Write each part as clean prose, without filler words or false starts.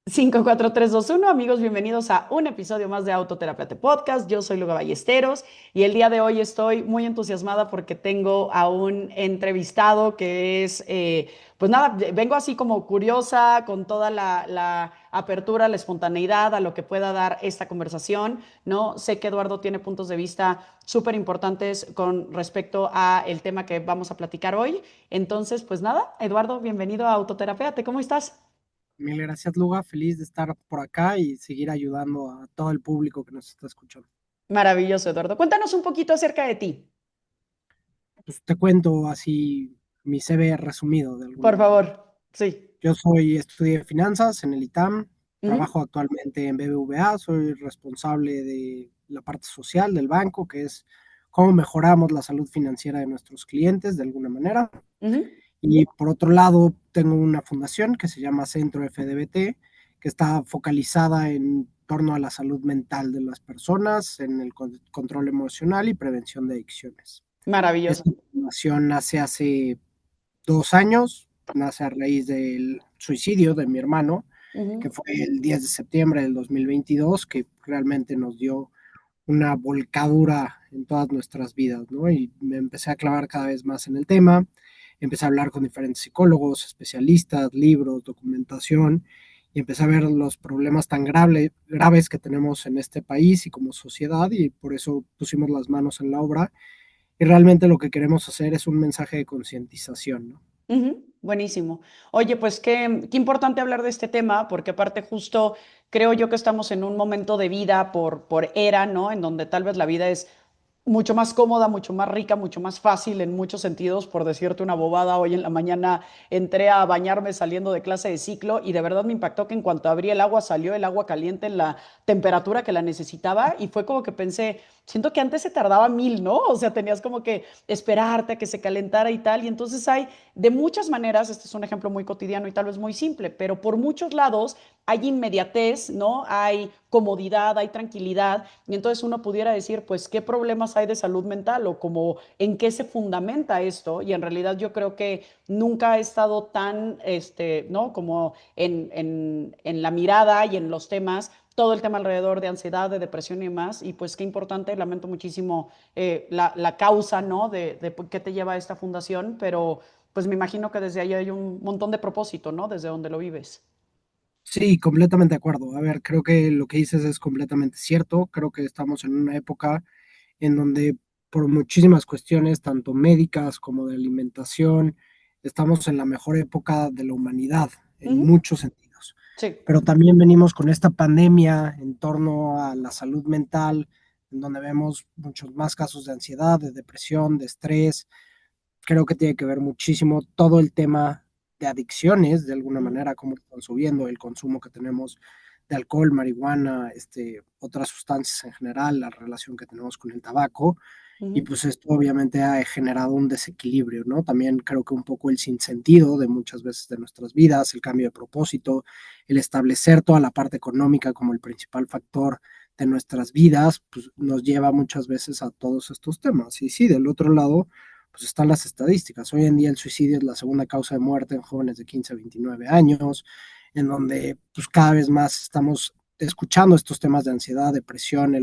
5, 4, 3, 2, 1. Amigos, bienvenidos a un episodio más de Autoterapia Podcast. Yo soy Luga Ballesteros y el día de hoy estoy muy entusiasmada porque tengo a un entrevistado que es, pues nada, vengo así como curiosa con toda la apertura, la espontaneidad a lo que pueda dar esta conversación, ¿no? Sé que Eduardo tiene puntos de vista súper importantes con respecto a el tema que vamos a platicar hoy. Entonces, pues nada, Eduardo, bienvenido a Autoterapia. ¿Cómo estás? Mil gracias, Luga. Feliz de estar por acá y seguir ayudando a todo el público que nos está escuchando. Maravilloso, Eduardo. Cuéntanos un poquito acerca de ti, Pues te cuento así mi CV resumido de alguna por manera. favor. Sí. Estudié finanzas en el ITAM, Ujú, trabajo actualmente en BBVA, soy responsable de la parte social del banco, que es cómo mejoramos la salud financiera de nuestros clientes de alguna manera. ujú. Y por otro lado, tengo una fundación que se llama Centro FDBT, que está focalizada en torno a la salud mental de las personas, en el control emocional y prevención de adicciones. Maravilloso. Esta fundación nace hace 2 años, nace a raíz del suicidio de mi hermano, que Ujú. fue el 10 de septiembre del 2022, que realmente nos dio una volcadura en todas nuestras vidas, ¿no? Y me empecé a clavar cada vez más en el tema, empecé a hablar con diferentes psicólogos, especialistas, libros, documentación, y empecé a ver los problemas tan graves que tenemos en este país y como sociedad, y por eso pusimos las manos en la obra. Y realmente lo que queremos hacer es un mensaje de concientización, ¿no? Ujú, buenísimo. Oye, pues qué importante hablar de este tema, porque aparte justo creo yo que estamos en un momento de vida por era, ¿no? En donde tal vez la vida es mucho más cómoda, mucho más rica, mucho más fácil en muchos sentidos. Por decirte una bobada, hoy en la mañana entré a bañarme saliendo de clase de ciclo y de verdad me impactó que en cuanto abrí el agua salió el agua caliente en la temperatura que la necesitaba y fue como que pensé, siento que antes se tardaba mil, ¿no? O sea, tenías como que esperarte a que se calentara y tal. Y entonces hay de muchas maneras, este es un ejemplo muy cotidiano y tal vez muy simple, pero por muchos lados hay inmediatez, ¿no? Hay comodidad, hay tranquilidad, y entonces uno pudiera decir, pues, ¿qué problemas hay de salud mental o como en qué se fundamenta esto? Y en realidad yo creo que nunca ha estado tan, ¿no? Como en la mirada y en los temas todo el tema alrededor de ansiedad, de depresión y más, y pues qué importante, lamento muchísimo la causa, ¿no? De por qué te lleva a esta fundación, pero pues me imagino que desde ahí hay un montón de propósito, ¿no? Desde donde lo vives. Sí, completamente de acuerdo. A ver, creo que lo que dices es completamente cierto. Creo que estamos en una época en donde por muchísimas cuestiones, tanto médicas como de alimentación, estamos en la mejor época de la humanidad, en Ujú. muchos sentidos. Sí. Pero también venimos con esta pandemia en torno a la salud mental, en donde vemos muchos más casos de ansiedad, de depresión, de estrés. Creo que tiene que ver muchísimo todo el tema de adicciones, de alguna Ujú, manera, cómo están subiendo el consumo que tenemos de alcohol, marihuana, otras sustancias en general, la relación que tenemos con el tabaco, y ujú, pues esto obviamente ha generado un desequilibrio, ¿no? También creo que un poco el sinsentido de muchas veces de nuestras vidas, el cambio de propósito, el establecer toda la parte económica como el principal factor de nuestras vidas, pues nos lleva muchas veces a todos estos temas. Y sí, del otro lado, pues están las estadísticas. Hoy en día el suicidio es la segunda causa de muerte en jóvenes de 15 a 29 años, en donde pues cada vez más estamos escuchando estos temas de ansiedad, depresión.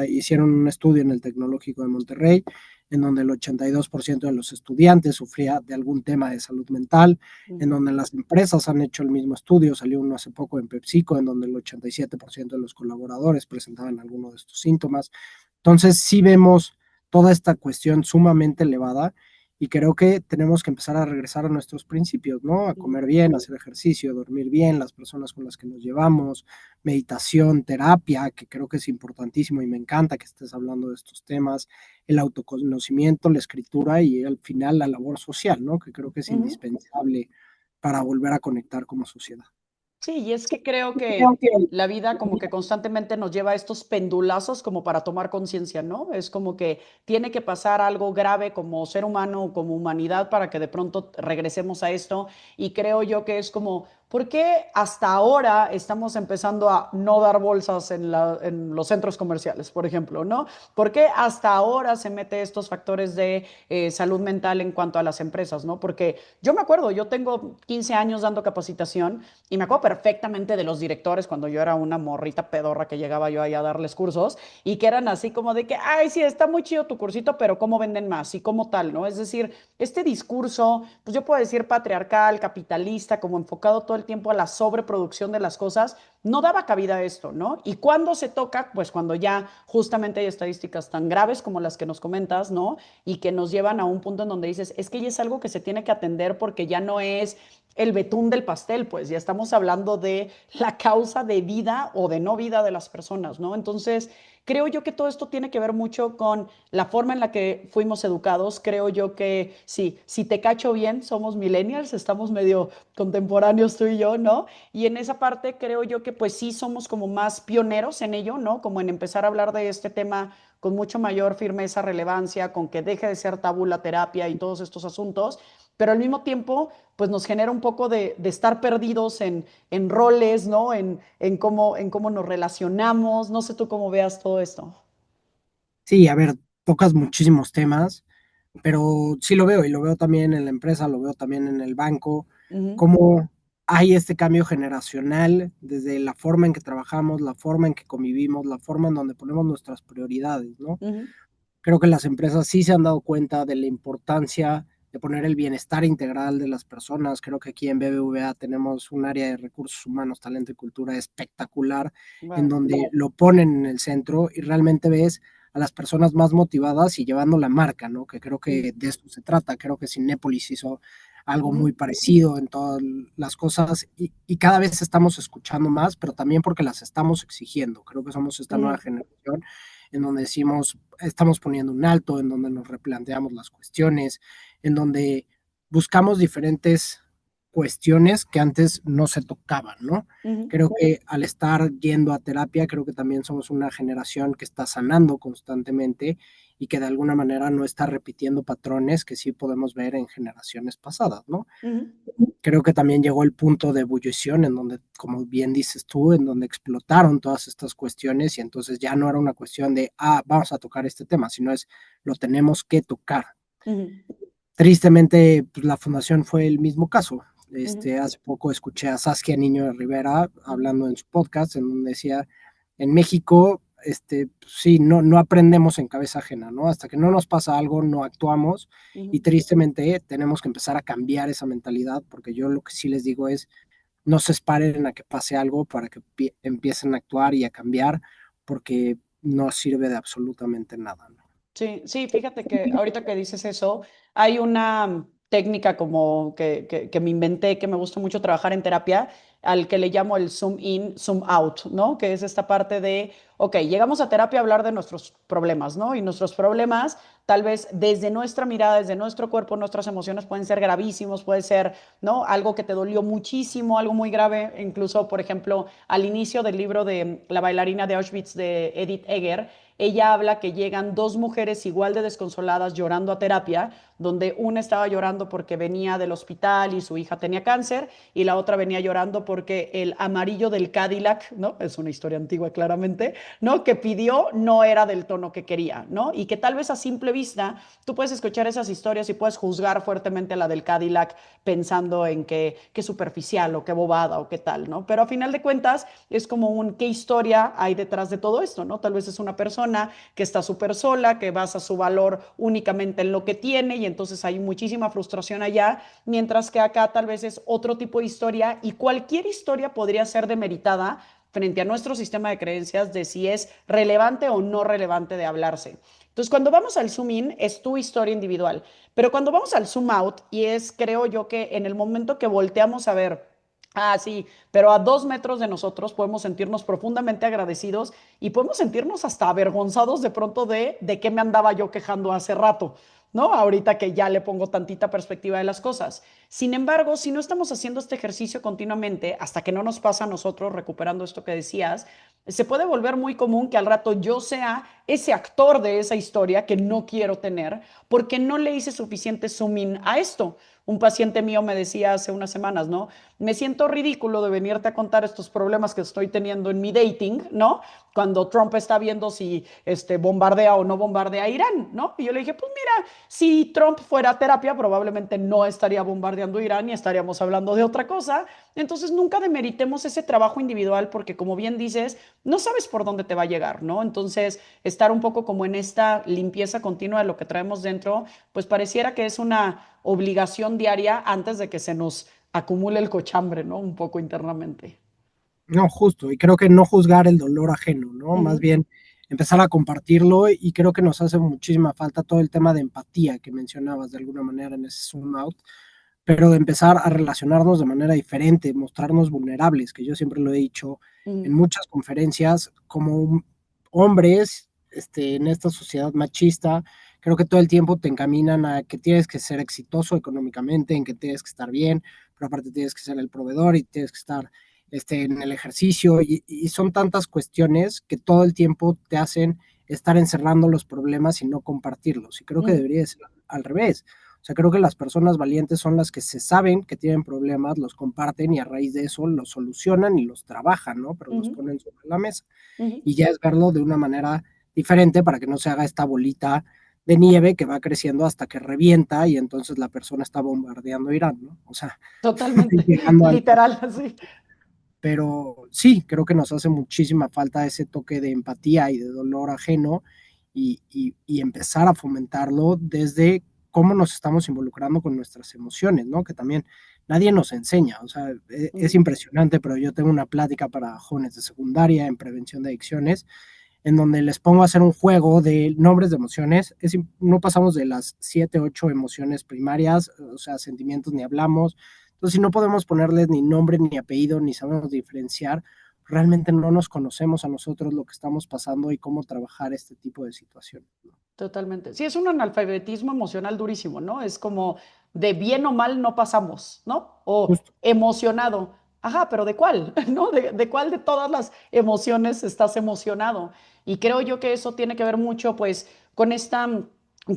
Hicieron un estudio en el Tecnológico de Monterrey en donde el 82% de los estudiantes sufría de algún tema de salud mental, en ujú. donde las empresas han hecho el mismo estudio, salió uno hace poco en PepsiCo, en donde el 87% de los colaboradores presentaban alguno de estos síntomas. Entonces, sí vemos toda esta cuestión sumamente elevada y creo que tenemos que empezar a regresar a nuestros principios, ¿no? A Ujú. comer bien, a hacer ejercicio, a dormir bien, las personas con las que nos llevamos, meditación, terapia, que creo que es importantísimo y me encanta que estés hablando de estos temas, el autoconocimiento, la escritura y al final la labor social, ¿no? Que creo que es Ujú. indispensable para volver a conectar como sociedad. Sí, y es que creo Creo que que la vida como que constantemente nos lleva a estos pendulazos como para tomar conciencia, ¿no? Es como que tiene que pasar algo grave como ser humano o como humanidad para que de pronto regresemos a esto. Y creo yo que es como ¿por qué hasta ahora estamos empezando a no dar bolsas en los centros comerciales, por ejemplo, ¿no? ¿Por qué hasta ahora se mete estos factores de salud mental en cuanto a las empresas, ¿no? Porque yo me acuerdo, yo tengo 15 años dando capacitación y me acuerdo perfectamente de los directores cuando yo era una morrita pedorra que llegaba yo ahí a darles cursos y que eran así como de que, ay, sí, está muy chido tu cursito, pero ¿cómo venden más? Y cómo tal, ¿no? Es decir, este discurso, pues yo puedo decir patriarcal, capitalista, como enfocado todo el tiempo a la sobreproducción de las cosas, no daba cabida a esto, ¿no? Y cuando se toca, pues cuando ya justamente hay estadísticas tan graves como las que nos comentas, ¿no? Y que nos llevan a un punto en donde dices, es que ya es algo que se tiene que atender porque ya no es el betún del pastel, pues ya estamos hablando de la causa de vida o de no vida de las personas, ¿no? Entonces, creo yo que todo esto tiene que ver mucho con la forma en la que fuimos educados. Creo yo que sí, si te cacho bien, somos millennials, estamos medio contemporáneos tú y yo, ¿no? Y en esa parte creo yo que pues sí somos como más pioneros en ello, ¿no? Como en empezar a hablar de este tema con mucho mayor firmeza, relevancia, con que deje de ser tabú la terapia y todos estos asuntos, pero al mismo tiempo, pues nos genera un poco de estar perdidos en roles, ¿no? En cómo nos relacionamos. No sé tú cómo veas todo esto. Sí, a ver, tocas muchísimos temas, pero sí lo veo y lo veo también en la empresa, lo veo también en el banco, Ujú, cómo hay este cambio generacional desde la forma en que trabajamos, la forma en que convivimos, la forma en donde ponemos nuestras prioridades, ¿no? ujú, Creo que las empresas sí se han dado cuenta de la importancia de poner el bienestar integral de las personas. Creo que aquí en BBVA tenemos un área de recursos humanos, talento y cultura espectacular, en wow. donde lo ponen en el centro y realmente ves a las personas más motivadas y llevando la marca, ¿no? Que creo Mm, que de esto se trata. Creo que Cinépolis hizo algo muy ujú, parecido en todas las cosas y cada vez estamos escuchando más, pero también porque las estamos exigiendo. Creo que somos esta nueva ujú, generación en donde decimos, estamos poniendo un alto, en donde nos replanteamos las cuestiones, en donde buscamos diferentes cuestiones que antes no se tocaban, ¿no? ujú, Creo que al estar yendo a terapia, creo que también somos una generación que está sanando constantemente y que de alguna manera no está repitiendo patrones que sí podemos ver en generaciones pasadas, ¿no? ujú, Creo que también llegó el punto de ebullición en donde, como bien dices tú, en donde explotaron todas estas cuestiones y entonces ya no era una cuestión de, vamos a tocar este tema, sino es, lo tenemos que tocar. ujú, Tristemente, pues, la fundación fue el mismo caso. ujú, Hace poco escuché a Saskia Niño de Rivera hablando en su podcast, en donde decía, en México, pues, sí, no aprendemos en cabeza ajena, ¿no? Hasta que no nos pasa algo, no actuamos y ujú. tristemente tenemos que empezar a cambiar esa mentalidad, porque yo lo que sí les digo es, no se esperen a que pase algo para que empiecen a actuar y a cambiar, porque no sirve de absolutamente nada, ¿no? Sí, sí, fíjate que ahorita que dices eso, hay una técnica como que me inventé, que me gusta mucho trabajar en terapia, al que le llamo el zoom in, zoom out, ¿no? Que es esta parte de, ok, llegamos a terapia a hablar de nuestros problemas, ¿no? Y nuestros problemas, tal vez desde nuestra mirada, desde nuestro cuerpo, nuestras emociones pueden ser gravísimos, puede ser, ¿no? Algo que te dolió muchísimo, algo muy grave, incluso, por ejemplo, al inicio del libro de La bailarina de Auschwitz de Edith Eger, ella habla que llegan dos mujeres igual de desconsoladas llorando a terapia, donde una estaba llorando porque venía del hospital y su hija tenía cáncer, y la otra venía llorando porque el amarillo del Cadillac, ¿no? Es una historia antigua claramente, ¿no? Que pidió no era del tono que quería, ¿no? Y que tal vez a simple vista tú puedes escuchar esas historias y puedes juzgar fuertemente a la del Cadillac pensando en que qué superficial o qué bobada o qué tal, ¿no? Pero a final de cuentas es como un qué historia hay detrás de todo esto, ¿no? Tal vez es una persona que está súper sola, que basa su valor únicamente en lo que tiene y entonces hay muchísima frustración allá, mientras que acá tal vez es otro tipo de historia y cualquier historia podría ser demeritada frente a nuestro sistema de creencias de si es relevante o no relevante de hablarse. Entonces, cuando vamos al zoom in, es tu historia individual, pero cuando vamos al zoom out, y es, creo yo, que en el momento que volteamos a ver, sí, pero a 2 metros de nosotros podemos sentirnos profundamente agradecidos y podemos sentirnos hasta avergonzados de pronto de qué me andaba yo quejando hace rato, ¿no? Ahorita que ya le pongo tantita perspectiva de las cosas. Sin embargo, si no estamos haciendo este ejercicio continuamente, hasta que no nos pasa a nosotros, recuperando esto que decías, se puede volver muy común que al rato yo sea ese actor de esa historia que no quiero tener porque no le hice suficiente zoom in a esto. Un paciente mío me decía hace unas semanas, ¿no? Me siento ridículo de venirte a contar estos problemas que estoy teniendo en mi dating, ¿no? Cuando Trump está viendo si bombardea o no bombardea a Irán, ¿no? Y yo le dije, pues mira, si Trump fuera a terapia, probablemente no estaría bombardeando Irán y estaríamos hablando de otra cosa. Entonces, nunca demeritemos ese trabajo individual porque, como bien dices, no sabes por dónde te va a llegar, ¿no? Entonces, estar un poco como en esta limpieza continua de lo que traemos dentro, pues pareciera que es una obligación diaria antes de que se nos acumule el cochambre, ¿no? Un poco internamente. No, justo, y creo que no juzgar el dolor ajeno, ¿no? Más Ujú, bien empezar a compartirlo y creo que nos hace muchísima falta todo el tema de empatía que mencionabas de alguna manera en ese zoom out, pero de empezar a relacionarnos de manera diferente, mostrarnos vulnerables, que yo siempre lo he dicho en ujú, muchas conferencias, como hombres, en esta sociedad machista, creo que todo el tiempo te encaminan a que tienes que ser exitoso económicamente, en que tienes que estar bien, pero aparte tienes que ser el proveedor y tienes que estar en el ejercicio y son tantas cuestiones que todo el tiempo te hacen estar encerrando los problemas y no compartirlos. Y creo que ujú, debería ser al revés. O sea, creo que las personas valientes son las que se saben que tienen problemas, los comparten y a raíz de eso los solucionan y los trabajan, ¿no? Pero los ujú, ponen sobre la mesa. ujú. Y ya es verlo de una manera diferente para que no se haga esta bolita de nieve que va creciendo hasta que revienta y entonces la persona está bombardeando Irán, ¿no? O sea, Totalmente, llegando al literal, así. pero sí, creo que nos hace muchísima falta ese toque de empatía y de dolor ajeno y empezar a fomentarlo desde cómo nos estamos involucrando con nuestras emociones, ¿no? Que también nadie nos enseña, o sea, es Ujú, impresionante, pero yo tengo una plática para jóvenes de secundaria en prevención de adicciones, en donde les pongo a hacer un juego de nombres de emociones. No pasamos de las 7, 8 emociones primarias, o sea, sentimientos ni hablamos. Entonces, si no podemos ponerles ni nombre ni apellido, ni sabemos diferenciar, realmente no nos conocemos a nosotros lo que estamos pasando y cómo trabajar este tipo de situaciones. totalmente. Sí, es un analfabetismo emocional durísimo, ¿no? Es como de bien o mal no pasamos, ¿no? O Justo. emocionado. Ajá, pero ¿de cuál? ¿No? ¿De cuál de todas las emociones estás emocionado? Y creo yo que eso tiene que ver mucho, pues, con esta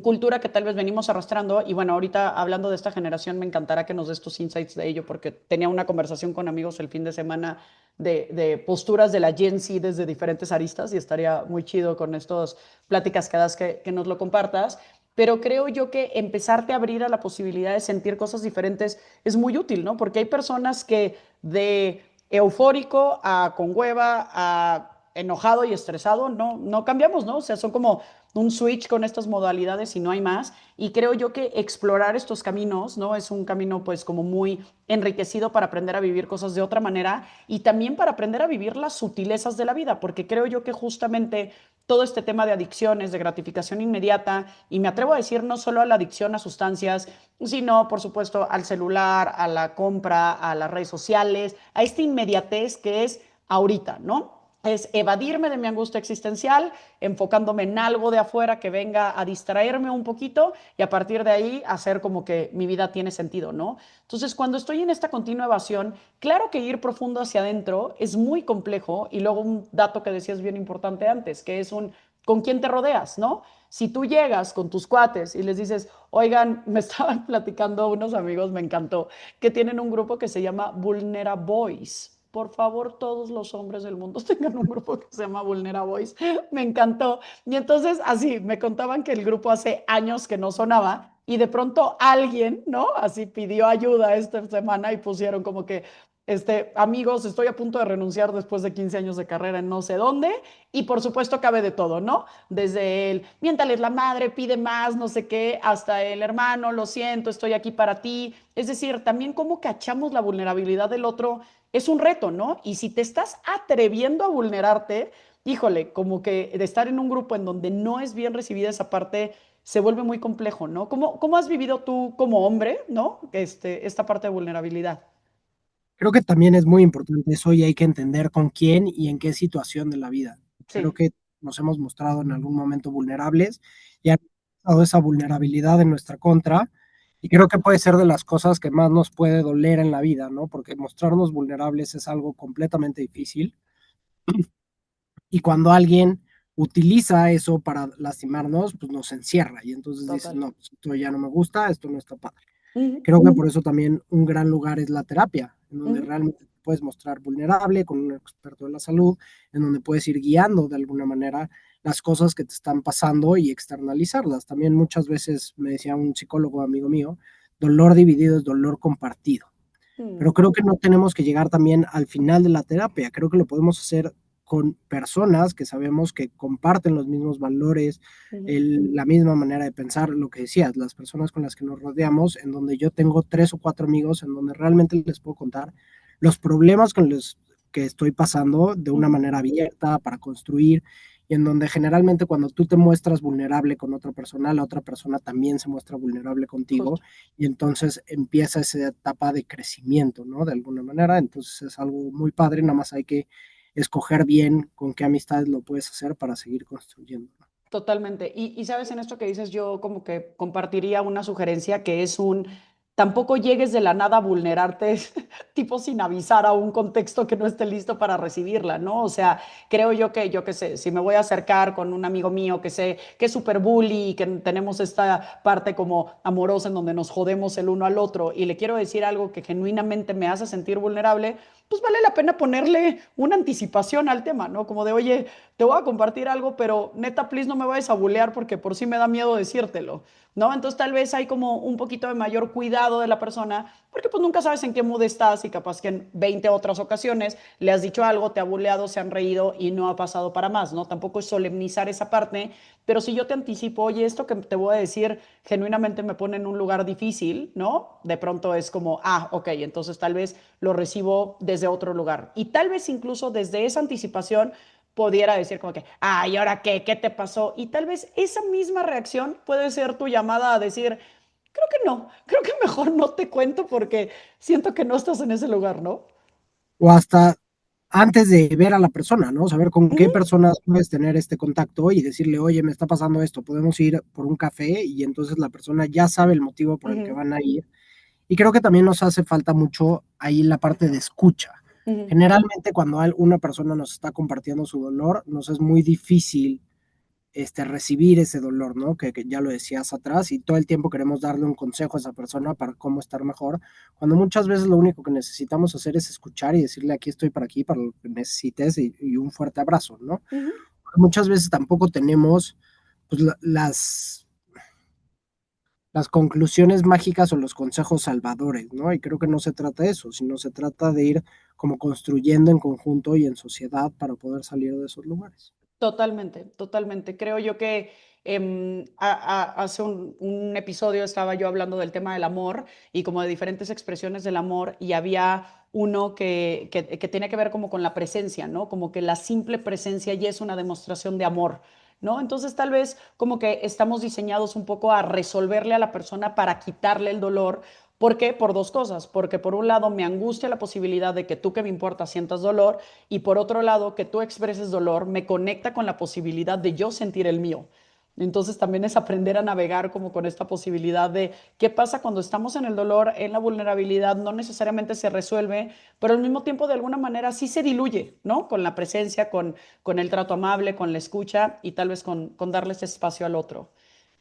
cultura que tal vez venimos arrastrando. Y bueno, ahorita hablando de esta generación, me encantará que nos des tus insights de ello, porque tenía una conversación con amigos el fin de semana de posturas de la Gen Z desde diferentes aristas y estaría muy chido con estos pláticas que das que nos lo compartas. Pero creo yo que empezarte a abrir a la posibilidad de sentir cosas diferentes es muy útil, ¿no? Porque hay personas que de eufórico a con hueva a enojado y estresado no cambiamos, ¿no? O sea, son como un switch con estas modalidades y no hay más. Y creo yo que explorar estos caminos, ¿no? Es un camino pues como muy enriquecido para aprender a vivir cosas de otra manera y también para aprender a vivir las sutilezas de la vida, porque creo yo que justamente todo este tema de adicciones, de gratificación inmediata, y me atrevo a decir no solo a la adicción a sustancias, sino por supuesto al celular, a la compra, a las redes sociales, a esta inmediatez que es ahorita, ¿no? Es evadirme de mi angustia existencial, enfocándome en algo de afuera que venga a distraerme un poquito y a partir de ahí hacer como que mi vida tiene sentido, ¿no? Entonces, cuando estoy en esta continua evasión, claro que ir profundo hacia adentro es muy complejo y luego un dato que decías bien importante antes, que es un con quién te rodeas, ¿no? Si tú llegas con tus cuates y les dices, oigan, me estaban platicando unos amigos, me encantó, que tienen un grupo que se llama Vulnera Boys. Por favor, todos los hombres del mundo tengan un grupo que se llama Vulnera Boys. Me encantó. Y entonces, así, me contaban que el grupo hace años que no sonaba y de pronto alguien, ¿no? Así pidió ayuda esta semana y pusieron como que, amigos, estoy a punto de renunciar después de 15 años de carrera en no sé dónde y por supuesto cabe de todo, ¿no? Desde el, miéntales la madre, pide más, no sé qué, hasta el hermano, lo siento, estoy aquí para ti. Es decir, también cómo cachamos la vulnerabilidad del otro es un reto, ¿no? Y si te estás atreviendo a vulnerarte, híjole, como que de estar en un grupo en donde no es bien recibida esa parte, se vuelve muy complejo, ¿no? ¿Cómo has vivido tú como hombre, ¿no? Esta parte de vulnerabilidad. Creo que también es muy importante eso y hay que entender con quién y en qué situación de la vida. Creo Sí, que nos hemos mostrado en algún momento vulnerables y han usado esa vulnerabilidad en nuestra contra y creo que puede ser de las cosas que más nos puede doler en la vida, ¿no? Porque mostrarnos vulnerables es algo completamente difícil y cuando alguien utiliza eso para lastimarnos, pues nos encierra y entonces dices, Total. no, pues esto ya no me gusta, esto no está padre. Ujú, Creo que por eso también un gran lugar es la terapia, en donde ujú, realmente te puedes mostrar vulnerable con un experto de la salud, en donde puedes ir guiando de alguna manera las cosas que te están pasando y externalizarlas. También muchas veces me decía un psicólogo amigo mío, dolor dividido es dolor compartido. Pero mm, creo que no tenemos que llegar también al final de la terapia. Creo que lo podemos hacer con personas que sabemos que comparten los mismos valores, ujú, la misma manera de pensar, lo que decías, las personas con las que nos rodeamos, en donde yo tengo 3 o 4 amigos, en donde realmente les puedo contar los problemas con los que estoy pasando de una ujú, manera abierta para construir y en donde generalmente cuando tú te muestras vulnerable con otra persona, la otra persona también se muestra vulnerable contigo justo. y entonces empieza esa etapa de crecimiento, ¿no? De alguna manera, entonces es algo muy padre, nada más hay que escoger bien con qué amistades lo puedes hacer para seguir construyendo, ¿no? Totalmente. Y sabes, en esto que dices, yo como que compartiría una sugerencia que es tampoco llegues de la nada a vulnerarte, tipo sin avisar a un contexto que no esté listo para recibirla, ¿no? O sea, creo yo que sé, si me voy a acercar con un amigo mío que sé que es súper bully y que tenemos esta parte como amorosa en donde nos jodemos el uno al otro y le quiero decir algo que genuinamente me hace sentir vulnerable, pues vale la pena ponerle una anticipación al tema, ¿no? Como de, oye, te voy a compartir algo, pero neta, please no me vayas a bulear porque por sí me da miedo decírtelo, ¿no? Entonces tal vez hay como un poquito de mayor cuidado de la persona, porque pues nunca sabes en qué mood estás y capaz que en 20 otras ocasiones le has dicho algo, te ha buleado, se han reído y no ha pasado para más, ¿no? Tampoco es solemnizar esa parte, pero si yo te anticipo, oye, esto que te voy a decir genuinamente me pone en un lugar difícil, ¿no? De pronto es como, ah, ok, entonces tal vez lo recibo desde otro lugar. Y tal vez incluso desde esa anticipación pudiera decir como que, ay, ¿ahora qué? ¿Qué te pasó? Y tal vez esa misma reacción puede ser tu llamada a decir, creo que no, creo que mejor no te cuento porque siento que no estás en ese lugar, ¿no? O hasta antes de ver a la persona, ¿no? Saber con qué Ujú, personas puedes tener este contacto y decirle, oye, me está pasando esto, podemos ir por un café y entonces la persona ya sabe el motivo por el que ujú, van a ir. Y creo que también nos hace falta mucho ahí la parte de escucha. ujú, Generalmente cuando una persona nos está compartiendo su dolor, nos es muy difícil recibir ese dolor, ¿no? Que ya lo decías atrás y todo el tiempo queremos darle un consejo a esa persona para cómo estar mejor, cuando muchas veces lo único que necesitamos hacer es escuchar y decirle aquí estoy para aquí, para lo que necesites y un fuerte abrazo, ¿no? ujú. Muchas veces tampoco tenemos pues, las conclusiones mágicas o los consejos salvadores, ¿no? Y creo que no se trata de eso, sino se trata de ir como construyendo en conjunto y en sociedad para poder salir de esos lugares. Totalmente, totalmente. Creo yo que hace un episodio estaba yo hablando del tema del amor y como de diferentes expresiones del amor y había uno que tiene que ver como con la presencia, ¿no? Como que la simple presencia ya es una demostración de amor, ¿no? Entonces tal vez como que estamos diseñados un poco a resolverle a la persona para quitarle el dolor. ¿Por qué? Por dos cosas. Porque por un lado me angustia la posibilidad de que tú que me importa sientas dolor y por otro lado, que tú expreses dolor me conecta con la posibilidad de yo sentir el mío. Entonces también es aprender a navegar como con esta posibilidad de qué pasa cuando estamos en el dolor, en la vulnerabilidad, no necesariamente se resuelve, pero al mismo tiempo de alguna manera sí se diluye, ¿no? Con la presencia, con el trato amable, con la escucha y tal vez con darle ese espacio al otro.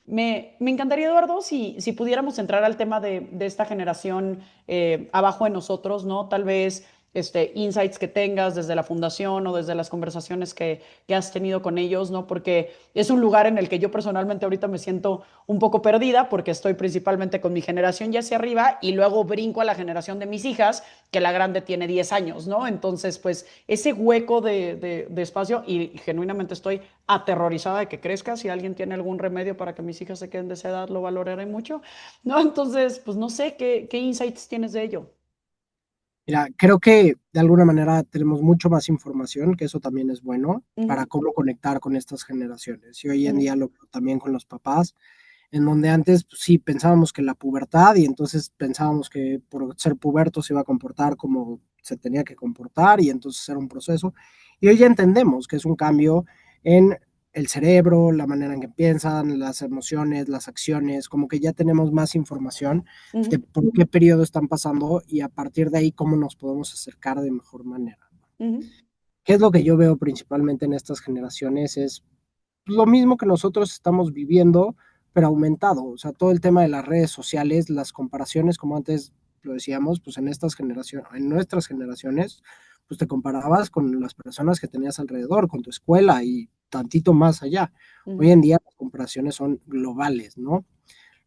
Me encantaría, Eduardo, si pudiéramos entrar al tema de esta generación abajo de nosotros, ¿no? Tal vez insights que tengas desde la fundación o desde las conversaciones que has tenido con ellos, ¿no? Porque es un lugar en el que yo personalmente ahorita me siento un poco perdida porque estoy principalmente con mi generación ya hacia arriba y luego brinco a la generación de mis hijas, que la grande tiene 10 años, ¿no? Entonces, pues ese hueco de espacio y genuinamente estoy aterrorizada de que crezca. Si alguien tiene algún remedio para que mis hijas se queden de esa edad, lo valoraré mucho, ¿no? Entonces, pues no sé qué insights tienes de ello. Mira, creo que de alguna manera tenemos mucho más información, que eso también es bueno para Ujú, cómo conectar con estas generaciones. Y hoy en ujú, día lo veo también con los papás, en donde antes pues, sí pensábamos que la pubertad y entonces pensábamos que por ser puberto se iba a comportar como se tenía que comportar y entonces era un proceso. Y hoy ya entendemos que es un cambio en el cerebro, la manera en que piensan, las emociones, las acciones, como que ya tenemos más información de ujú, por qué periodo están pasando y a partir de ahí cómo nos podemos acercar de mejor manera. ujú, ¿Qué es lo que yo veo principalmente en estas generaciones? Es lo mismo que nosotros estamos viviendo, pero aumentado. O sea, todo el tema de las redes sociales, las comparaciones, como antes lo decíamos, pues en estas generaciones, en nuestras generaciones, pues te comparabas con las personas que tenías alrededor, con tu escuela y tantito más allá. Hoy Ujú, en día las comparaciones son globales, ¿no?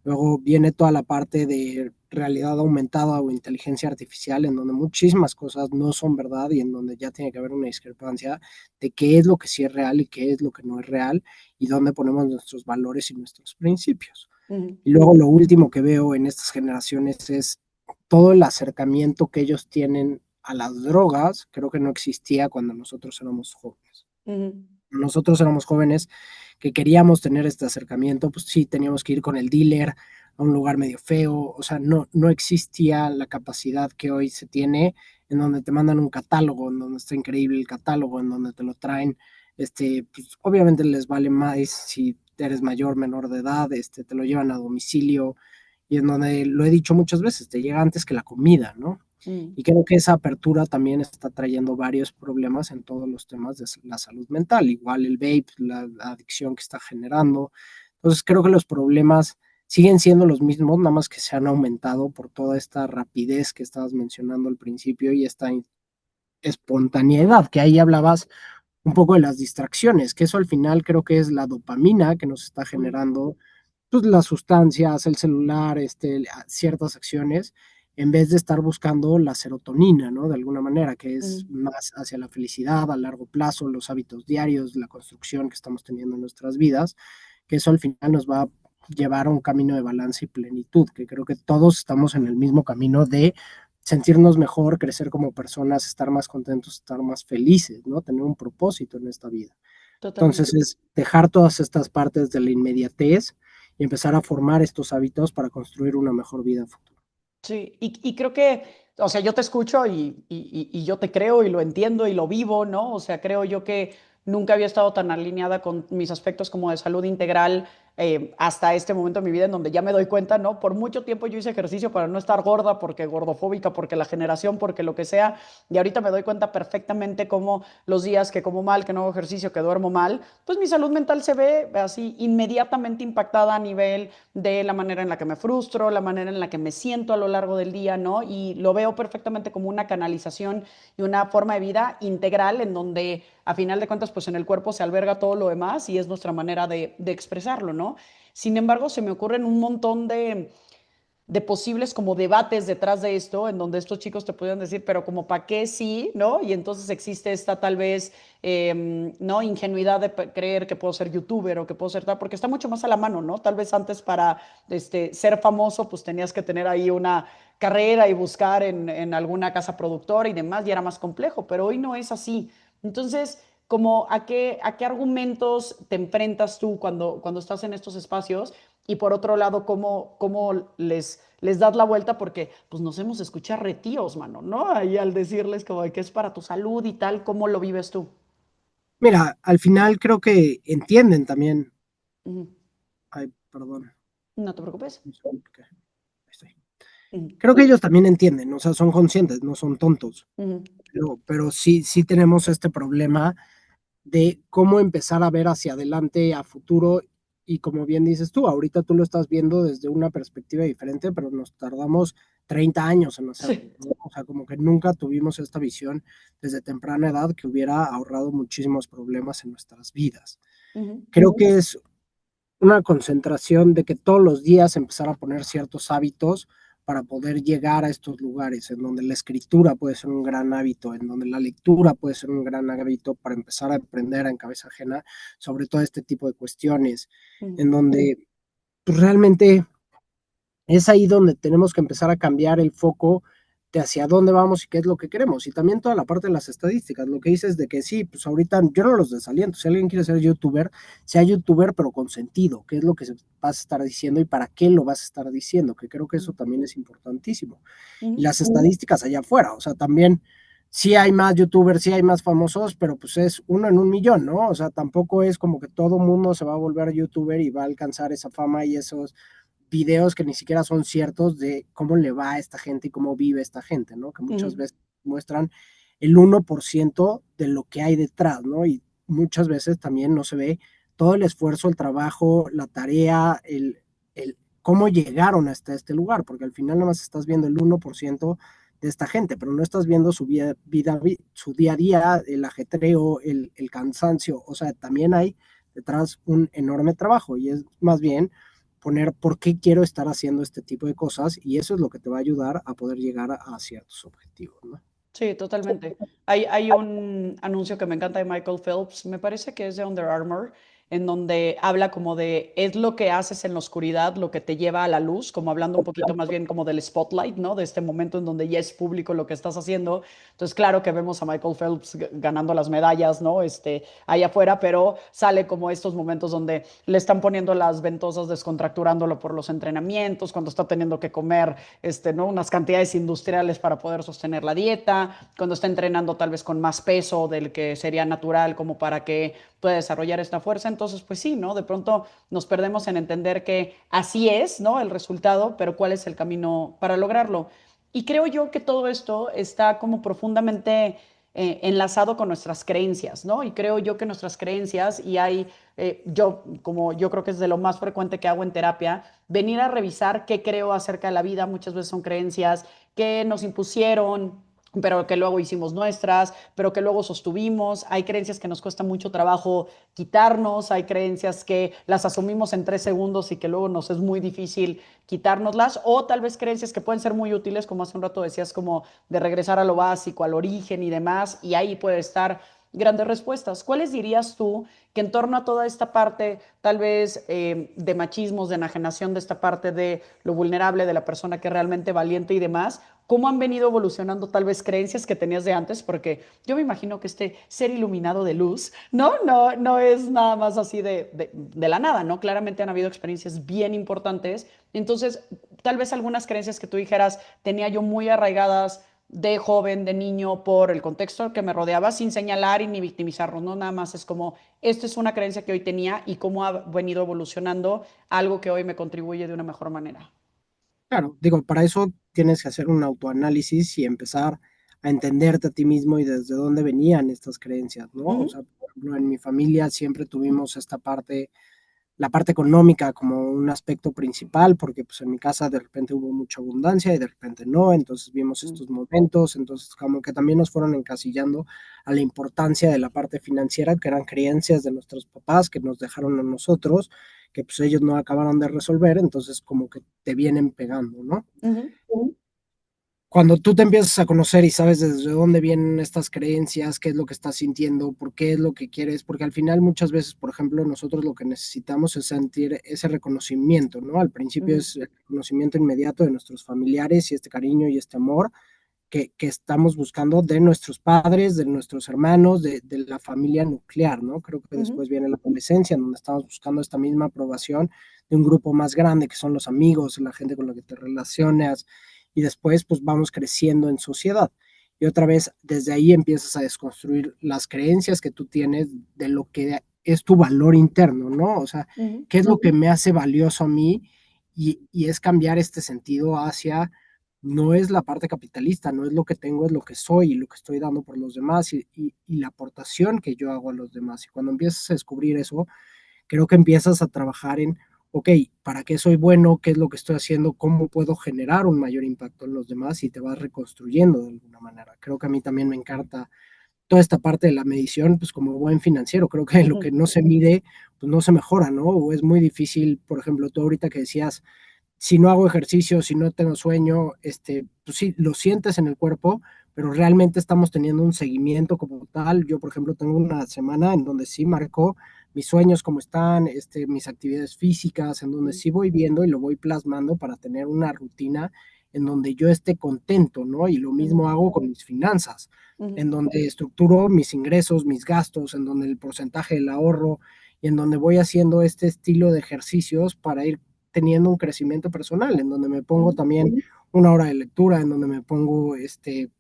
Luego viene toda la parte de realidad aumentada o inteligencia artificial, en donde muchísimas cosas no son verdad y en donde ya tiene que haber una discrepancia de qué es lo que sí es real y qué es lo que no es real y dónde ponemos nuestros valores y nuestros principios. ujú, Y luego lo último que veo en estas generaciones es todo el acercamiento que ellos tienen a las drogas, creo que no existía cuando nosotros éramos jóvenes. ujú, Nosotros éramos jóvenes que queríamos tener este acercamiento, pues sí, teníamos que ir con el dealer a un lugar medio feo, o sea, no existía la capacidad que hoy se tiene, en donde te mandan un catálogo, en donde está increíble el catálogo, en donde te lo traen, pues obviamente les vale más si eres mayor, menor de edad, te lo llevan a domicilio, y en donde lo he dicho muchas veces, te llega antes que la comida, ¿no? ujú. Y creo que esa apertura también está trayendo varios problemas en todos los temas de la salud mental, igual el vape, la adicción que está generando. Entonces creo que los problemas siguen siendo los mismos, nada más que se han aumentado por toda esta rapidez que estabas mencionando al principio y esta espontaneidad, que ahí hablabas un poco de las distracciones, que eso al final creo que es la dopamina que nos está Ujú, generando pues, las sustancias, el celular, ciertas acciones, en vez de estar buscando la serotonina, ¿no? De alguna manera, que es ujú. más hacia la felicidad a largo plazo, los hábitos diarios, la construcción que estamos teniendo en nuestras vidas, que eso al final nos va a llevar a un camino de balance y plenitud, que creo que todos estamos en el mismo camino de sentirnos mejor, crecer como personas, estar más contentos, estar más felices, ¿no? Tener un propósito en esta vida. Totalmente. Entonces es dejar todas estas partes de la inmediatez y empezar a formar estos hábitos para construir una mejor vida futura. Sí, y creo que, o sea, yo te escucho y yo te creo y lo entiendo y lo vivo, ¿no? O sea, creo yo que nunca había estado tan alineada con mis aspectos como de salud integral hasta este momento de mi vida en donde ya me doy cuenta, ¿no? Por mucho tiempo yo hice ejercicio para no estar gorda, porque gordofóbica, porque la generación, porque lo que sea, y ahorita me doy cuenta perfectamente cómo los días que como mal, que no hago ejercicio, que duermo mal, pues mi salud mental se ve así inmediatamente impactada a nivel de la manera en la que me frustro, la manera en la que me siento a lo largo del día, ¿no? Y lo veo perfectamente como una canalización y una forma de vida integral en donde a final de cuentas pues en el cuerpo se alberga todo lo demás y es nuestra manera de expresarlo, ¿no? Sin embargo, se me ocurren un montón de posibles como debates detrás de esto, en donde estos chicos te pudieran decir, pero como para qué sí, ¿no? Y entonces existe esta tal vez, ¿no? Ingenuidad de creer que puedo ser youtuber o que puedo ser tal, porque está mucho más a la mano, ¿no? Tal vez antes para ser famoso, pues tenías que tener ahí una carrera y buscar en alguna casa productora y demás, y era más complejo, pero hoy no es así. Entonces, como a qué argumentos te enfrentas tú cuando estás en estos espacios y por otro lado, cómo les das la vuelta porque pues nos hemos escuchado retíos, mano, ¿no? Ahí al decirles como de que es para tu salud y tal, ¿cómo lo vives tú? Mira, al final creo que entienden también, Ujú. ay, perdón, No te preocupes. ahí estoy. Ujú, Creo que ellos también entienden, o sea, son conscientes, no son tontos, ujú, pero sí tenemos este problema de cómo empezar a ver hacia adelante, a futuro, y como bien dices tú, ahorita tú lo estás viendo desde una perspectiva diferente, pero nos tardamos 30 años en hacerlo, sí. ¿no? O sea, como que nunca tuvimos esta visión desde temprana edad que hubiera ahorrado muchísimos problemas en nuestras vidas. Ujú, Creo que es una concentración de que todos los días empezar a poner ciertos hábitos para poder llegar a estos lugares en donde la escritura puede ser un gran hábito, en donde la lectura puede ser un gran hábito para empezar a aprender en cabeza ajena sobre todo este tipo de cuestiones, ujú, en donde pues, realmente es ahí donde tenemos que empezar a cambiar el foco de hacia dónde vamos y qué es lo que queremos. Y también toda la parte de las estadísticas, lo que dices de que sí, pues ahorita yo no los desaliento. Si alguien quiere ser youtuber, sea youtuber, pero con sentido, qué es lo que vas a estar diciendo y para qué lo vas a estar diciendo, que creo que eso también es importantísimo. Y ujú, las estadísticas allá afuera, o sea, también sí hay más youtubers, sí hay más famosos, pero pues es uno en un millón, ¿no? O sea, tampoco es como que todo mundo se va a volver youtuber y va a alcanzar esa fama y esos videos que ni siquiera son ciertos de cómo le va a esta gente y cómo vive esta gente, ¿no? Que muchas ujú. veces muestran el 1% de lo que hay detrás, ¿no? Y muchas veces también no se ve todo el esfuerzo, el trabajo, la tarea, el cómo llegaron hasta este lugar, porque al final nada más estás viendo el 1% de esta gente, pero no estás viendo su vida, su día a día, el ajetreo, el cansancio, o sea, también hay detrás un enorme trabajo y es más bien poner por qué quiero estar haciendo este tipo de cosas y eso es lo que te va a ayudar a poder llegar a ciertos objetivos, ¿no? Sí, totalmente. Hay un anuncio que me encanta de Michael Phelps, me parece que es de Under Armour, en donde habla como de, es lo que haces en la oscuridad lo que te lleva a la luz, como hablando un poquito más bien como del spotlight, ¿no? De este momento en donde ya es público lo que estás haciendo. Entonces, claro que vemos a Michael Phelps ganando las medallas, ¿no? Ahí afuera, pero sale como estos momentos donde le están poniendo las ventosas, descontracturándolo por los entrenamientos, cuando está teniendo que comer, ¿no? Unas cantidades industriales para poder sostener la dieta, cuando está entrenando tal vez con más peso del que sería natural como para que pueda desarrollar esta fuerza. Entonces, pues sí, ¿no? De pronto nos perdemos en entender que así es, ¿no? El resultado, pero cuál es el camino para lograrlo. Y creo yo que todo esto está como profundamente enlazado con nuestras creencias, ¿no? Y creo yo que nuestras creencias, y hay, yo, como yo creo que es de lo más frecuente que hago en terapia, venir a revisar qué creo acerca de la vida, muchas veces son creencias que nos impusieron, pero que luego hicimos nuestras, pero que luego sostuvimos. Hay creencias que nos cuesta mucho trabajo quitarnos, hay creencias que las asumimos en 3 segundos y que luego nos es muy difícil quitárnoslas, o tal vez creencias que pueden ser muy útiles, como hace un rato decías, como de regresar a lo básico, al origen y demás, y ahí puede estar grandes respuestas. ¿Cuáles dirías tú que en torno a toda esta parte, tal vez de machismos, de enajenación de esta parte de lo vulnerable de la persona que es realmente valiente y demás, cómo han venido evolucionando tal vez creencias que tenías de antes? Porque yo me imagino que este ser iluminado de luz, no es nada más así de la nada, ¿no? Claramente han habido experiencias bien importantes. Entonces, tal vez algunas creencias que tú dijeras tenía yo muy arraigadas de joven, de niño, por el contexto que me rodeaba, sin señalar y ni victimizarnos, ¿no? Nada más es como, esto es una creencia que hoy tenía y cómo ha venido evolucionando algo que hoy me contribuye de una mejor manera. Claro, digo, para eso tienes que hacer un autoanálisis y empezar a entenderte a ti mismo y desde dónde venían estas creencias, ¿no? O Ujú, sea, por ejemplo, en mi familia siempre tuvimos esta parte, la parte económica como un aspecto principal, porque pues en mi casa de repente hubo mucha abundancia y de repente no, entonces vimos ujú, estos momentos, entonces como que también nos fueron encasillando a la importancia de la parte financiera, que eran creencias de nuestros papás que nos dejaron a nosotros, que pues ellos no acabaron de resolver, entonces como que te vienen pegando, ¿no? ujú, Cuando tú te empiezas a conocer y sabes desde dónde vienen estas creencias, qué es lo que estás sintiendo, por qué es lo que quieres, porque al final muchas veces, por ejemplo, nosotros lo que necesitamos es sentir ese reconocimiento, ¿no? Al principio ujú, es el reconocimiento inmediato de nuestros familiares y este cariño y este amor que estamos buscando de nuestros padres, de nuestros hermanos, de la familia nuclear, ¿no? Creo que ujú, después viene la adolescencia, donde estamos buscando esta misma aprobación de un grupo más grande, que son los amigos, la gente con la que te relacionas, y después pues vamos creciendo en sociedad. Y otra vez, desde ahí empiezas a desconstruir las creencias que tú tienes de lo que es tu valor interno, ¿no? O sea, ujú, ¿qué es lo que me hace valioso a mí? Y es cambiar este sentido hacia no es la parte capitalista, no es lo que tengo, es lo que soy y lo que estoy dando por los demás y la aportación que yo hago a los demás. Y cuando empiezas a descubrir eso, creo que empiezas a trabajar en, ok, ¿para qué soy bueno? ¿Qué es lo que estoy haciendo? ¿Cómo puedo generar un mayor impacto en los demás? Y te vas reconstruyendo de alguna manera. Creo que a mí también me encanta toda esta parte de la medición, pues como buen financiero, creo que lo ujú, que no se mide, pues no se mejora, ¿no? O es muy difícil, por ejemplo, tú ahorita que decías, si no hago ejercicio, si no tengo sueño, pues sí, lo sientes en el cuerpo, pero realmente estamos teniendo un seguimiento como tal. Yo, por ejemplo, tengo una semana en donde sí marco mis sueños como están, mis actividades físicas, en donde ujú, sí voy viendo y lo voy plasmando para tener una rutina en donde yo esté contento, ¿no? Y lo ujú, mismo hago con mis finanzas, ujú, en donde estructuro mis ingresos, mis gastos, en donde el porcentaje del ahorro y en donde voy haciendo este estilo de ejercicios para ir teniendo un crecimiento personal, en donde me pongo ujú, también una hora de lectura, en donde me pongo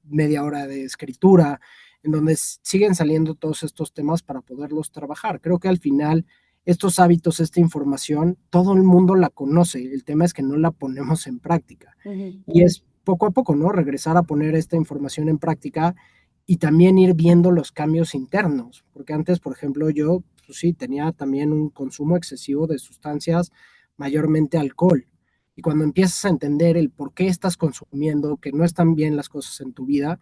media hora de escritura, en donde siguen saliendo todos estos temas para poderlos trabajar. Creo que al final estos hábitos, esta información, todo el mundo la conoce, el tema es que no la ponemos en práctica. ujú, Y es poco a poco, ¿no? Regresar a poner esta información en práctica y también ir viendo los cambios internos, porque antes, por ejemplo, yo pues sí, tenía también un consumo excesivo de sustancias, mayormente alcohol. Y cuando empiezas a entender el por qué estás consumiendo, que no están bien las cosas en tu vida,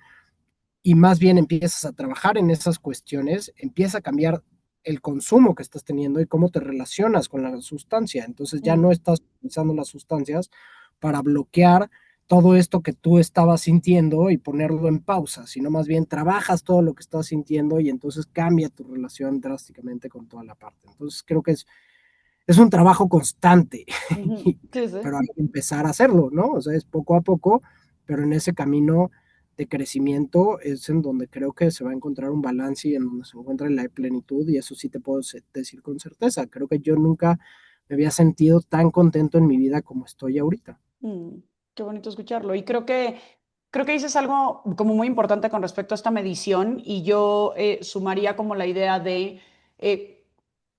y más bien empiezas a trabajar en esas cuestiones, empieza a cambiar el consumo que estás teniendo y cómo te relacionas con la sustancia. Entonces ya no Mm, estás utilizando las sustancias para bloquear todo esto que tú estabas sintiendo y ponerlo en pausa, sino más bien trabajas todo lo que estás sintiendo y entonces cambia tu relación drásticamente con toda la parte. Entonces creo que es un trabajo constante, ujú. Sí, sí. pero hay que empezar a hacerlo, ¿no? O sea, es poco a poco, pero en ese camino de crecimiento es en donde creo que se va a encontrar un balance y en donde se encuentra la plenitud, y eso sí te puedo decir con certeza. Creo que yo nunca me había sentido tan contento en mi vida como estoy ahorita. Mm, qué bonito escucharlo. Y creo que dices algo como muy importante con respecto a esta medición y yo sumaría como la idea de eh,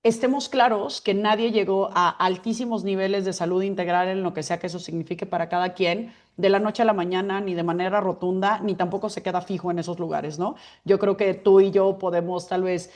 estemos claros que nadie llegó a altísimos niveles de salud integral en lo que sea que eso signifique para cada quien de la noche a la mañana, ni de manera rotunda, ni tampoco se queda fijo en esos lugares, ¿no? Yo creo que tú y yo podemos tal vez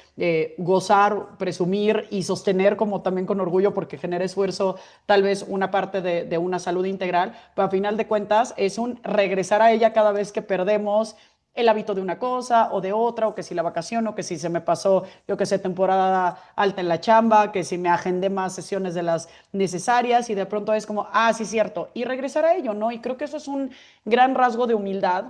gozar, presumir y sostener como también con orgullo porque genera esfuerzo tal vez una parte de una salud integral, pero a final de cuentas es un regresar a ella cada vez que perdemos el hábito de una cosa o de otra, o que si la vacación, o que si se me pasó, yo que sé, temporada alta en la chamba, que si me agendé más sesiones de las necesarias y de pronto es como, ah, sí, cierto, y regresar a ello, ¿no? Y creo que eso es un gran rasgo de humildad,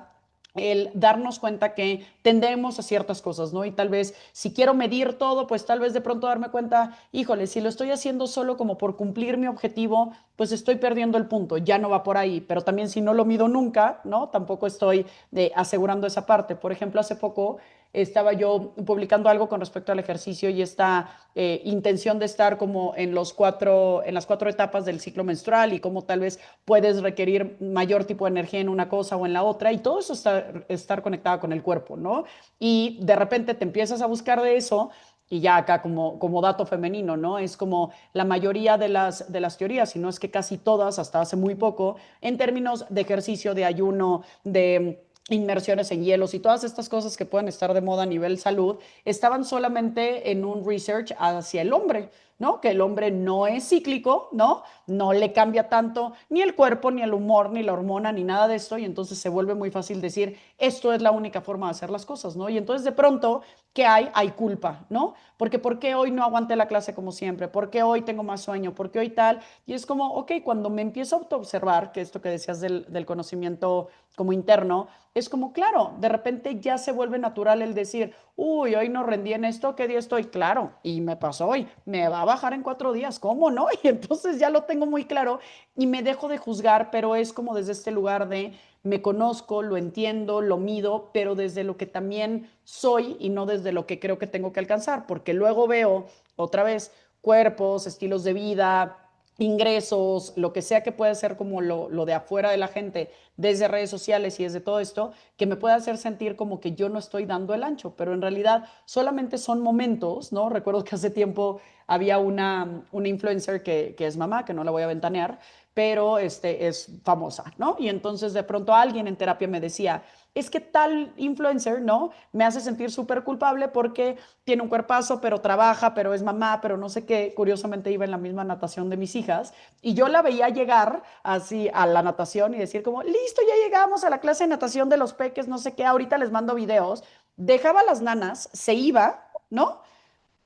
el darnos cuenta que tendemos a ciertas cosas, ¿no? Y tal vez si quiero medir todo, pues tal vez de pronto darme cuenta, híjole, si lo estoy haciendo solo como por cumplir mi objetivo, pues estoy perdiendo el punto, ya no va por ahí, pero también si no lo mido nunca, ¿no? Tampoco estoy asegurando esa parte. Por ejemplo, hace poco estaba yo publicando algo con respecto al ejercicio y esta intención de estar como en las cuatro etapas del ciclo menstrual y cómo tal vez puedes requerir mayor tipo de energía en una cosa o en la otra y todo eso está estar conectado con el cuerpo, ¿no? Y de repente te empiezas a buscar de eso y ya acá como dato femenino, ¿no? Es como la mayoría de las teorías, si no es que casi todas, hasta hace muy poco, en términos de ejercicio, de ayuno, de inmersiones en hielos y todas estas cosas que pueden estar de moda a nivel salud, estaban solamente en un research hacia el hombre, ¿no? Que el hombre no es cíclico, ¿no? No le cambia tanto ni el cuerpo, ni el humor, ni la hormona, ni nada de esto, y entonces se vuelve muy fácil decir, esto es la única forma de hacer las cosas, ¿no? Y entonces de pronto, ¿qué hay? Hay culpa, ¿no? Porque ¿por qué hoy no aguanté la clase como siempre? ¿Por qué hoy tengo más sueño? ¿Por qué hoy tal? Y es como, ok, cuando me empiezo a autoobservar, que esto que decías del conocimiento como interno, es como, claro, de repente ya se vuelve natural el decir, uy, hoy no rendí en esto, ¿qué día estoy? Claro, y me pasó hoy, me va a bajar en 4 días, ¿cómo no? Y entonces ya lo tengo muy claro y me dejo de juzgar, pero es como desde este lugar de me conozco, lo entiendo, lo mido, pero desde lo que también soy y no desde lo que creo que tengo que alcanzar, porque luego veo otra vez cuerpos, estilos de vida, ingresos, lo que sea que puede ser como lo de afuera de la gente, desde redes sociales y desde todo esto, que me puede hacer sentir como que yo no estoy dando el ancho, pero en realidad solamente son momentos, ¿no? Recuerdo que hace tiempo había una influencer que es mamá, que no la voy a ventanear, pero es famosa, ¿no? Y entonces de pronto alguien en terapia me decía, es que tal influencer, ¿no? Me hace sentir súper culpable porque tiene un cuerpazo, pero trabaja, pero es mamá, pero no sé qué. Curiosamente iba en la misma natación de mis hijas y yo la veía llegar así a la natación y decir como, listo, ya llegamos a la clase de natación de los peques, no sé qué, ahorita les mando videos. Dejaba las nanas, se iba, ¿no?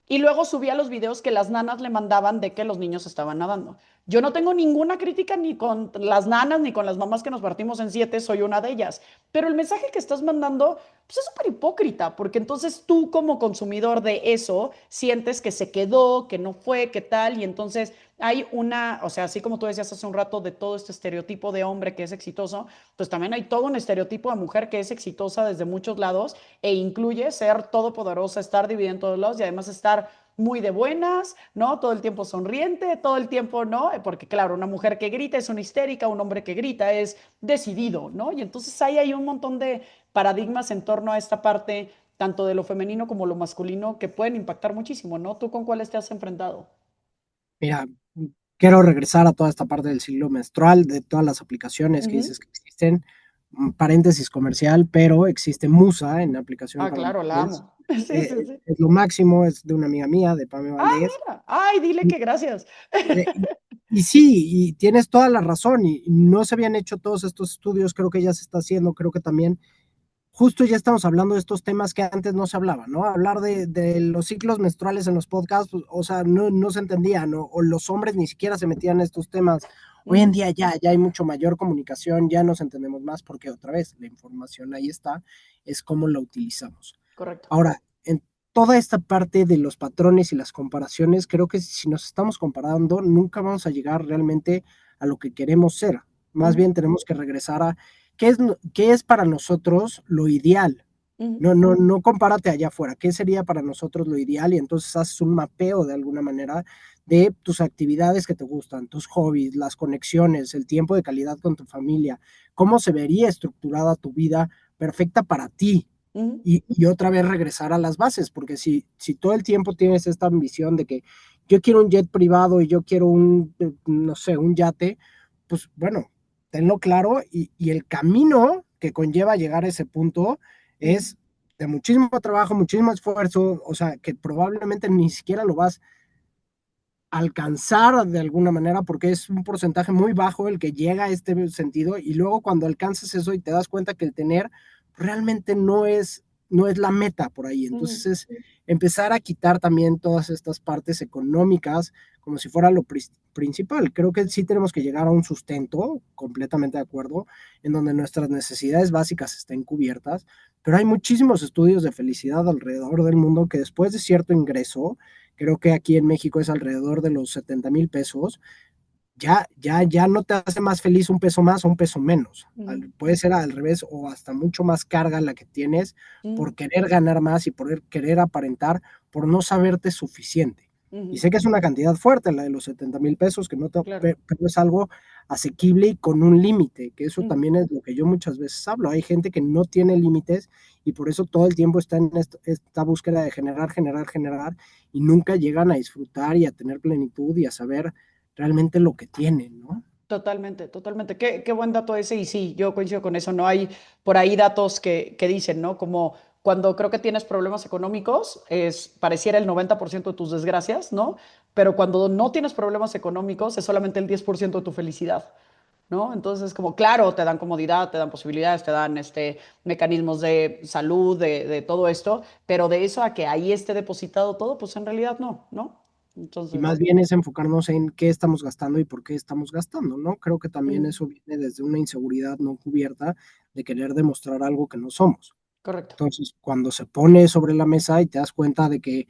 Y luego subía los videos que las nanas le mandaban de que los niños estaban nadando. Yo no tengo ninguna crítica ni con las nanas ni con las mamás que nos partimos en siete, soy una de ellas. Pero el mensaje que estás mandando pues es súper hipócrita, porque entonces tú como consumidor de eso sientes que se quedó, que no fue, que tal, y entonces hay una, o sea, así como tú decías hace un rato de todo este estereotipo de hombre que es exitoso, pues también hay todo un estereotipo de mujer que es exitosa desde muchos lados e incluye ser todopoderosa, estar dividida en todos lados y además estar muy de buenas, ¿no? Todo el tiempo sonriente, todo el tiempo, ¿no? Porque claro, una mujer que grita es una histérica, un hombre que grita es decidido, ¿no? Y entonces ahí hay un montón de paradigmas en torno a esta parte, tanto de lo femenino como lo masculino, que pueden impactar muchísimo, ¿no? ¿Tú con cuáles te has enfrentado? Mira, quiero regresar a toda esta parte del ciclo menstrual, de todas las aplicaciones que Ujú. dices que existen. paréntesis comercial, pero existe Musa en aplicación Ah, para claro, la móviles. amo. Sí, sí, sí. Es lo máximo, es de una amiga mía, de Pame Ah, Valdés. mira. Ay, dile Y, que gracias. y sí, y tienes toda la razón, y no se habían hecho todos estos estudios, creo que ya se está haciendo, creo que también justo ya estamos hablando de estos temas que antes no se hablaban, ¿no? Hablar de los ciclos menstruales en los podcasts, pues, o sea, no se entendía, ¿no? O los hombres ni siquiera se metían en estos temas. Hoy en Ujú, día ya hay mucho mayor comunicación, ya nos entendemos más porque otra vez la información ahí está, es cómo la utilizamos. correcto. Ahora, en toda esta parte de los patrones y las comparaciones, creo que si nos estamos comparando, nunca vamos a llegar realmente a lo que queremos ser. Más Ujú, bien tenemos que regresar a qué es para nosotros lo ideal. ujú, No compárate allá afuera. ¿Qué sería para nosotros lo ideal? Y entonces haces un mapeo de alguna manera de tus actividades que te gustan, tus hobbies, las conexiones, el tiempo de calidad con tu familia, cómo se vería estructurada tu vida perfecta para ti, ujú, y otra vez regresar a las bases, porque si todo el tiempo tienes esta ambición de que yo quiero un jet privado y yo quiero no sé, un yate, pues bueno, tenlo claro y el camino que conlleva llegar a ese punto ujú, es de muchísimo trabajo, muchísimo esfuerzo, o sea, que probablemente ni siquiera lo vas a alcanzar de alguna manera porque es un porcentaje muy bajo el que llega a este sentido y luego cuando alcanzas eso y te das cuenta que el tener realmente no es la meta por ahí. Entonces ujú, es empezar a quitar también todas estas partes económicas como si fuera lo principal. Creo que sí tenemos que llegar a un sustento, completamente de acuerdo, en donde nuestras necesidades básicas estén cubiertas, pero hay muchísimos estudios de felicidad alrededor del mundo que después de cierto ingreso, creo que aquí en México es alrededor de los 70,000 pesos, ya no te hace más feliz un peso más o un peso menos. ujú, Puede ser al revés o hasta mucho más carga la que tienes ujú, por querer ganar más y por querer aparentar, por no saberte suficiente. Y ujú, sé que es una cantidad fuerte la de los 70,000 pesos, claro. pero es algo asequible y con un límite, que eso Ujú, también es lo que yo muchas veces hablo. Hay gente que no tiene límites y por eso todo el tiempo está en esta búsqueda de generar, generar, generar y nunca llegan a disfrutar y a tener plenitud y a saber realmente lo que tienen, ¿no? totalmente, totalmente. Qué buen dato ese. Y sí, yo coincido con eso. No hay por ahí datos que dicen, ¿no? Como cuando creo que tienes problemas económicos, pareciera el 90% de tus desgracias, ¿no? Pero cuando no tienes problemas económicos, es solamente el 10% de tu felicidad. ¿No? Entonces, como claro, te dan comodidad, te dan posibilidades, te dan mecanismos de salud, de todo esto, pero de eso a que ahí esté depositado todo, pues en realidad no, ¿no? Y Entonces, más bien es enfocarnos en qué estamos gastando y por qué estamos gastando, ¿no? Creo que también mm, eso viene desde una inseguridad no cubierta de querer demostrar algo que no somos. correcto. Entonces, cuando se pone sobre la mesa y te das cuenta de que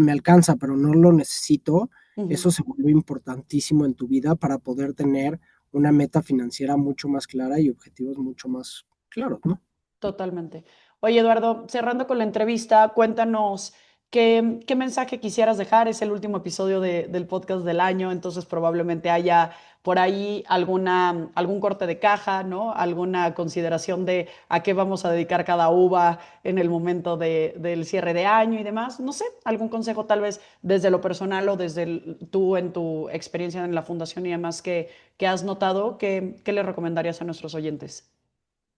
me alcanza, pero no lo necesito, Ujú, eso se vuelve importantísimo en tu vida para poder tener una meta financiera mucho más clara y objetivos mucho más claros, ¿no? totalmente. Oye, Eduardo, cerrando con la entrevista, cuéntanos qué mensaje quisieras dejar. Es el último episodio del podcast del año, entonces probablemente haya por ahí algún corte de caja, ¿no? Alguna consideración de a qué vamos a dedicar cada uva en el momento del cierre de año y demás. No sé, algún consejo tal vez desde lo personal o desde tú en tu experiencia en la fundación y demás que has notado, ¿qué le recomendarías a nuestros oyentes?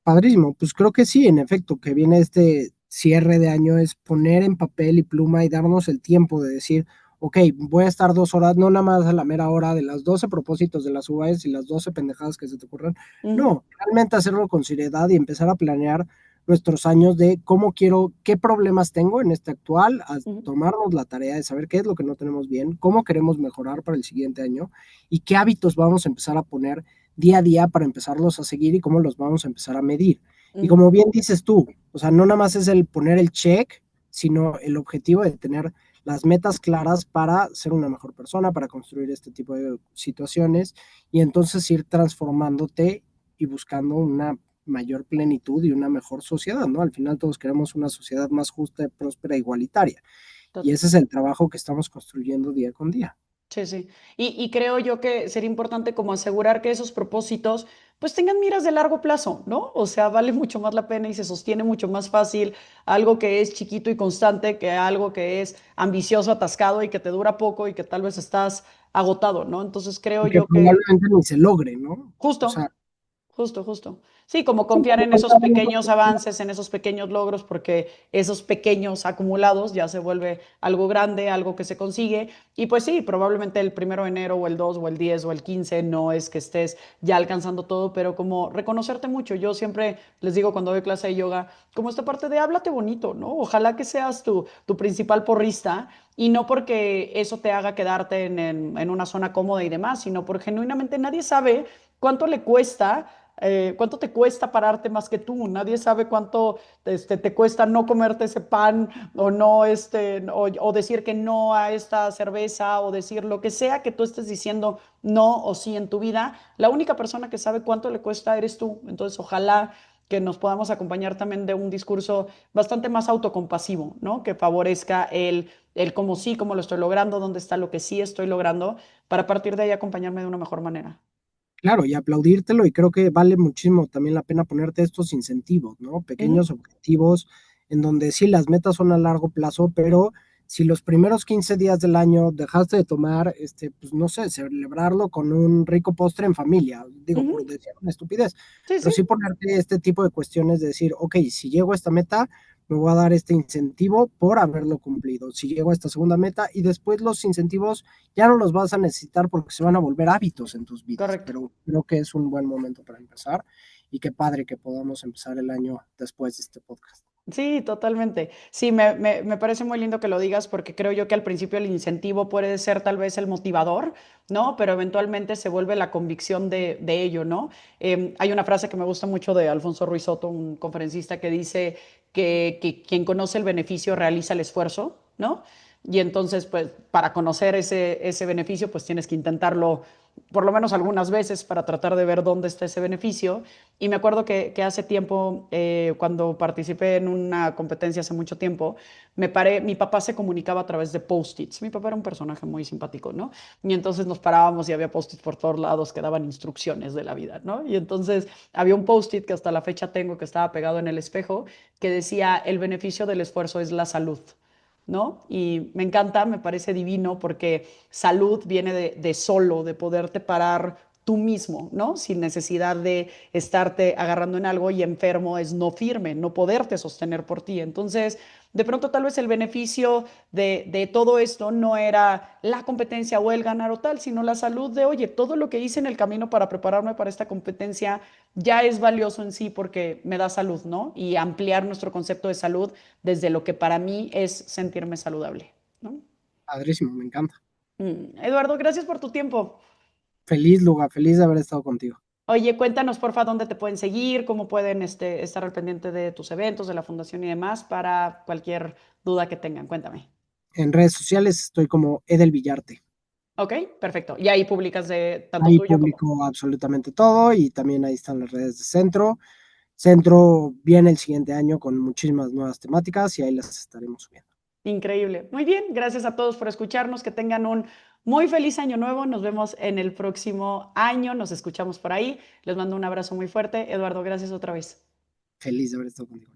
Padrísimo, pues creo que sí, en efecto, que viene este cierre de año es poner en papel y pluma y darnos el tiempo de decir, ok, voy a estar 2 horas, no nada más a la mera hora de las 12 propósitos de las UAS y las 12 pendejadas que se te ocurran, Ujú, no, realmente hacerlo con seriedad y empezar a planear nuestros años de cómo quiero, qué problemas tengo en este actual, a ujú, tomarnos la tarea de saber qué es lo que no tenemos bien, cómo queremos mejorar para el siguiente año y qué hábitos vamos a empezar a poner día a día para empezarlos a seguir y cómo los vamos a empezar a medir. Y ujú. como bien dices tú, o sea, no nada más es el poner el check, sino el objetivo de tener las metas claras para ser una mejor persona, para construir este tipo de situaciones y entonces ir transformándote y buscando una mayor plenitud y una mejor sociedad, ¿no? Al final todos queremos una sociedad más justa, próspera, igualitaria. Y ese es el trabajo que estamos construyendo día con día. Sí, sí. Y creo yo que sería importante como asegurar que esos propósitos pues tengan miras de largo plazo, ¿no? O sea, vale mucho más la pena y se sostiene mucho más fácil algo que es chiquito y constante que algo que es ambicioso, atascado y que te dura poco y que tal vez estás agotado, ¿no? Entonces creo Y que yo que probablemente ni se logre, ¿no? O sea, justo, Justo, justo. Sí, como confiar en esos pequeños avances, en esos pequeños logros, porque esos pequeños acumulados ya se vuelve algo grande, algo que se consigue. Y pues sí, probablemente el 1 de enero o el 2 o el 10 o el 15 no es que estés ya alcanzando todo, pero como reconocerte mucho. Yo siempre les digo cuando doy clase de yoga, como esta parte de háblate bonito, ¿no? Ojalá que seas tu principal porrista y no porque eso te haga quedarte en una zona cómoda y demás, sino porque genuinamente nadie sabe cuánto le cuesta cuánto te cuesta pararte más que tú. Nadie sabe cuánto te cuesta no comerte ese pan o no o decir que no a esta cerveza o decir lo que sea que tú estés diciendo no o sí en tu vida. La única persona que sabe cuánto le cuesta eres tú. Entonces, ojalá que nos podamos acompañar también de un discurso bastante más autocompasivo, ¿no? Que favorezca el cómo sí, cómo lo estoy logrando, dónde está lo que sí estoy logrando, para partir de ahí acompañarme de una mejor manera. Claro, y aplaudírtelo, y creo que vale muchísimo también la pena ponerte estos incentivos, ¿no? Ujú. Pequeños objetivos en donde sí las metas son a largo plazo, pero si los primeros 15 días del año dejaste de tomar, pues no sé, celebrarlo con un rico postre en familia, digo, por Ujú. decir una estupidez, Sí, pero sí, sí ponerte este tipo de cuestiones de decir, ok, si llego a esta meta, me voy a dar este incentivo por haberlo cumplido. Si llego a esta segunda meta y después los incentivos ya no los vas a necesitar porque se van a volver hábitos en tus vidas, correcto. pero creo que es un buen momento para empezar y qué padre que podamos empezar el año después de este podcast. Sí, totalmente. Sí, me parece muy lindo que lo digas porque creo yo que al principio el incentivo puede ser tal vez el motivador, ¿no? Pero eventualmente se vuelve la convicción de ello, ¿no? Hay una frase que me gusta mucho de Alfonso Ruiz Soto, un conferencista, que dice que quien conoce el beneficio realiza el esfuerzo, ¿no? Y entonces, pues, para conocer ese beneficio, pues tienes que intentarlo por lo menos algunas veces para tratar de ver dónde está ese beneficio. Y me acuerdo que hace tiempo, cuando participé en una competencia hace mucho tiempo, mi papá se comunicaba a través de post-its. Mi papá era un personaje muy simpático, ¿no? Y entonces nos parábamos y había post-its por todos lados que daban instrucciones de la vida, ¿no? Y entonces había un post-it que hasta la fecha tengo que estaba pegado en el espejo que decía, el beneficio del esfuerzo es la salud. ¿No? Y me encanta, me parece divino porque salud viene de solo, de poderte parar tú mismo, ¿no? Sin necesidad de estarte agarrando en algo y enfermo es no firme, no poderte sostener por ti. Entonces, de pronto tal vez el beneficio de todo esto no era la competencia o el ganar o tal, sino la salud de, oye, todo lo que hice en el camino para prepararme para esta competencia ya es valioso en sí porque me da salud, ¿no? Y ampliar nuestro concepto de salud desde lo que para mí es sentirme saludable, ¿no? Padrísimo, me encanta. Eduardo, gracias por tu tiempo. Feliz, Luga, feliz de haber estado contigo. Oye, cuéntanos porfa dónde te pueden seguir, cómo pueden estar al pendiente de tus eventos, de la fundación y demás, para cualquier duda que tengan. Cuéntame. En redes sociales estoy como Edel Villarte. Ok, perfecto. Y ahí publicas de tanto Ahí tuyo como... publico absolutamente todo y también ahí están las redes de Centro. Centro viene el siguiente año con muchísimas nuevas temáticas y ahí las estaremos subiendo. Increíble. Muy bien, gracias a todos por escucharnos, que tengan un muy feliz año nuevo. Nos vemos en el próximo año, nos escuchamos por ahí. Les mando un abrazo muy fuerte. Eduardo, gracias otra vez. Feliz de haber estado contigo.